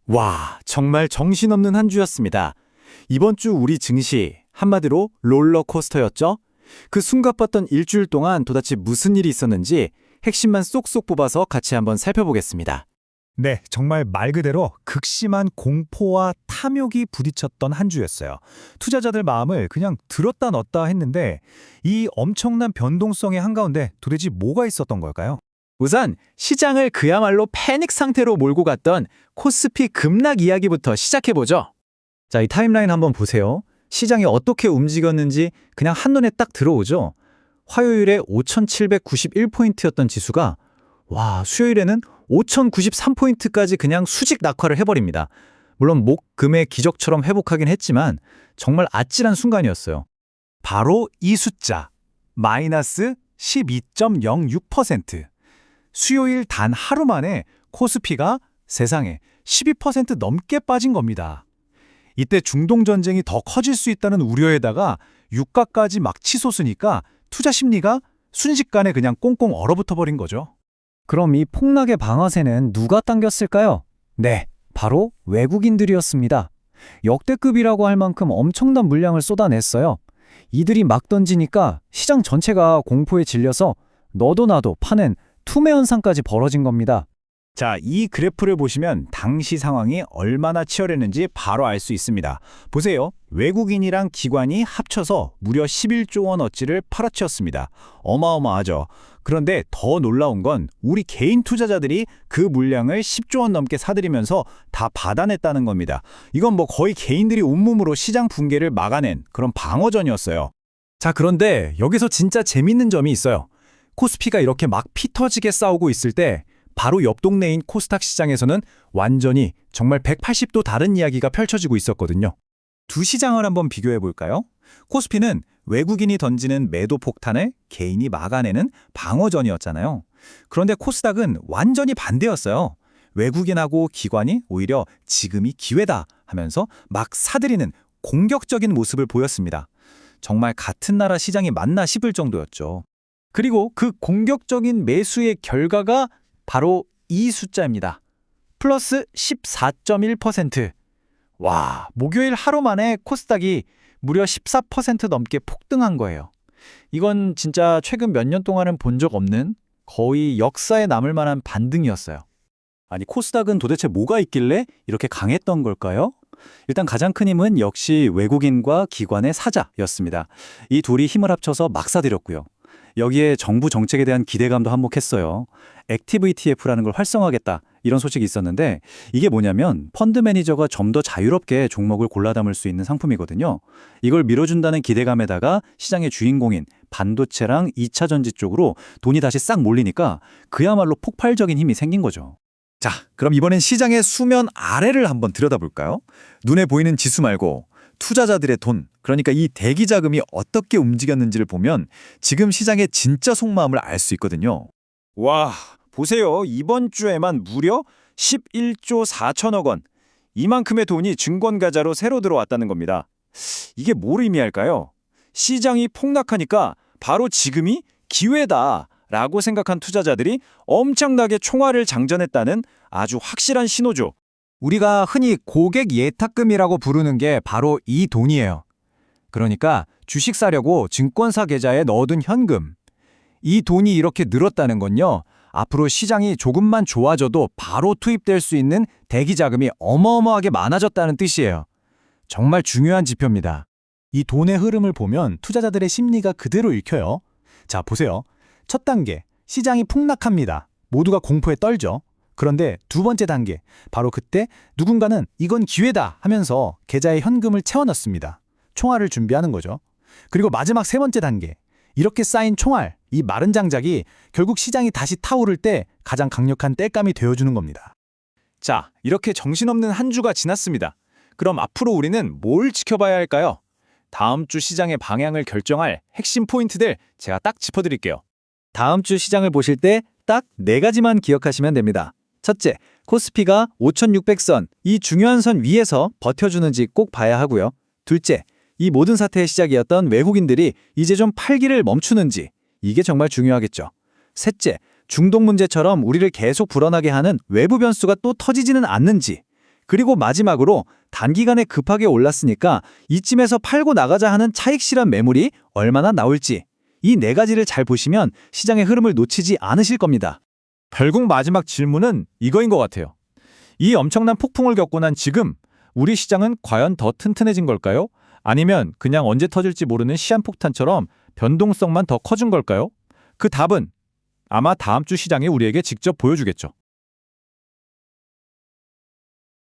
와, 정말 정신없는 한 주였습니다. 이번 주 우리 증시, 한마디로 롤러코스터였죠? 그 숨가빴던 일주일 동안 도대체 무슨 일이 있었는지 핵심만 쏙쏙 뽑아서 같이 한번 살펴보겠습니다. 네, 정말 말 그대로 극심한 공포와 탐욕이 부딪혔던 한 주였어요. 투자자들 마음을 그냥 들었다 놨다 했는데 이 엄청난 변동성의 한가운데 도대체 뭐가 있었던 걸까요? 우선 시장을 그야말로 패닉 상태로 몰고 갔던 코스피 급락 이야기부터 시작해보죠. 자, 이 타임라인 한번 보세요. 시장이 어떻게 움직였는지 그냥 한눈에 딱 들어오죠. 화요일에 5,791포인트였던 지수가 수요일에는 5,093포인트까지 그냥 수직 낙하를 해버립니다. 물론 목, 금의 기적처럼 회복하긴 했지만 정말 아찔한 순간이었어요. 바로 이 숫자, 마이너스 12.06%. 수요일 단 하루 만에 코스피가 세상에 12% 넘게 빠진 겁니다. 이때 중동전쟁이 더 커질 수 있다는 우려에다가 유가까지 막 치솟으니까 투자 심리가 순식간에 그냥 꽁꽁 얼어붙어 버린 거죠. 그럼 이 폭락의 방아쇠는 누가 당겼을까요? 네, 바로 외국인들이었습니다. 역대급이라고 할 만큼 엄청난 물량을 쏟아냈어요. 이들이 막 던지니까 시장 전체가 공포에 질려서 너도 나도 파는 투매 현상까지 벌어진 겁니다. 자, 이 그래프를 보시면 당시 상황이 얼마나 치열했는지 바로 알 수 있습니다. 보세요. 외국인이랑 기관이 합쳐서 무려 11조 원어치를 팔아치웠습니다. 어마어마하죠. 그런데 더 놀라운 건 우리 개인 투자자들이 그 물량을 10조 원 넘게 사들이면서 다 받아냈다는 겁니다. 이건 뭐 거의 개인들이 온몸으로 시장 붕괴를 막아낸 그런 방어전이었어요. 자, 그런데 여기서 진짜 재밌는 점이 있어요. 코스피가 이렇게 막 피 터지게 싸우고 있을 때 바로 옆 동네인 코스닥 시장에서는 완전히 정말 180도 다른 이야기가 펼쳐지고 있었거든요. 두 시장을 한번 비교해 볼까요? 코스피는 외국인이 던지는 매도 폭탄을 개인이 막아내는 방어전이었잖아요. 그런데 코스닥은 완전히 반대였어요. 외국인하고 기관이 오히려 지금이 기회다 하면서 막 사들이는 공격적인 모습을 보였습니다. 정말 같은 나라 시장이 맞나 싶을 정도였죠. 그리고 그 공격적인 매수의 결과가 바로 이 숫자입니다. 플러스 14.1%. 와, 목요일 하루 만에 코스닥이 무려 14% 넘게 폭등한 거예요. 이건 진짜 최근 몇 년 동안은 본 적 없는 거의 역사에 남을 만한 반등이었어요. 아니, 코스닥은 도대체 뭐가 있길래 이렇게 강했던 걸까요? 일단 가장 큰 힘은 역시 외국인과 기관의 사자였습니다. 이 둘이 힘을 합쳐서 막 사들였고요. 여기에 정부 정책에 대한 기대감도 한몫했어요. 액티브 ETF라는 걸 활성화하겠다, 이런 소식이 있었는데 이게 뭐냐면 펀드 매니저가 좀 더 자유롭게 종목을 골라 담을 수 있는 상품이거든요. 이걸 밀어준다는 기대감에다가 시장의 주인공인 반도체랑 2차 전지 쪽으로 돈이 다시 싹 몰리니까 그야말로 폭발적인 힘이 생긴 거죠. 자, 그럼 이번엔 시장의 수면 아래를 한번 들여다볼까요? 눈에 보이는 지수 말고 투자자들의 돈, 그러니까 이 대기 자금이 어떻게 움직였는지를 보면 지금 시장의 진짜 속마음을 알 수 있거든요. 와, 보세요. 이번 주에만 무려 11조 4천억 원. 이만큼의 돈이 증권가자로 새로 들어왔다는 겁니다. 이게 뭘 의미할까요? 시장이 폭락하니까 바로 지금이 기회다라고 생각한 투자자들이 엄청나게 총알을 장전했다는 아주 확실한 신호죠. 우리가 흔히 고객 예탁금이라고 부르는 게 바로 이 돈이에요. 그러니까 주식 사려고 증권사 계좌에 넣어둔 현금. 이 돈이 이렇게 늘었다는 건요, 앞으로 시장이 조금만 좋아져도 바로 투입될 수 있는 대기 자금이 어마어마하게 많아졌다는 뜻이에요. 정말 중요한 지표입니다. 이 돈의 흐름을 보면 투자자들의 심리가 그대로 읽혀요. 자, 보세요. 첫 단계, 시장이 폭락합니다. 모두가 공포에 떨죠. 그런데 두 번째 단계, 바로 그때 누군가는 이건 기회다 하면서 계좌에 현금을 채워넣습니다. 총알을 준비하는 거죠. 그리고 마지막 세 번째 단계, 이렇게 쌓인 총알, 이 마른 장작이 결국 시장이 다시 타오를 때 가장 강력한 땔감이 되어주는 겁니다. 자, 이렇게 정신없는 한 주가 지났습니다. 그럼 앞으로 우리는 뭘 지켜봐야 할까요? 다음 주 시장의 방향을 결정할 핵심 포인트들 제가 딱 짚어드릴게요. 다음 주 시장을 보실 때 딱 4가지만 기억하시면 됩니다. 첫째, 코스피가 5,600선, 이 중요한 선 위에서 버텨주는지 꼭 봐야 하고요. 둘째, 이 모든 사태의 시작이었던 외국인들이 이제 좀 팔기를 멈추는지, 이게 정말 중요하겠죠. 셋째, 중동 문제처럼 우리를 계속 불안하게 하는 외부 변수가 또 터지지는 않는지. 그리고 마지막으로 단기간에 급하게 올랐으니까 이쯤에서 팔고 나가자 하는 차익 실현 매물이 얼마나 나올지 이 네 가지를 잘 보시면 시장의 흐름을 놓치지 않으실 겁니다. 결국 마지막 질문은 이거인 것 같아요. 이 엄청난 폭풍을 겪고 난 지금 우리 시장은 과연 더 튼튼해진 걸까요? 아니면 그냥 언제 터질지 모르는 시한폭탄처럼 변동성만 더 커진 걸까요? 그 답은 아마 다음 주 시장이 우리에게 직접 보여주겠죠.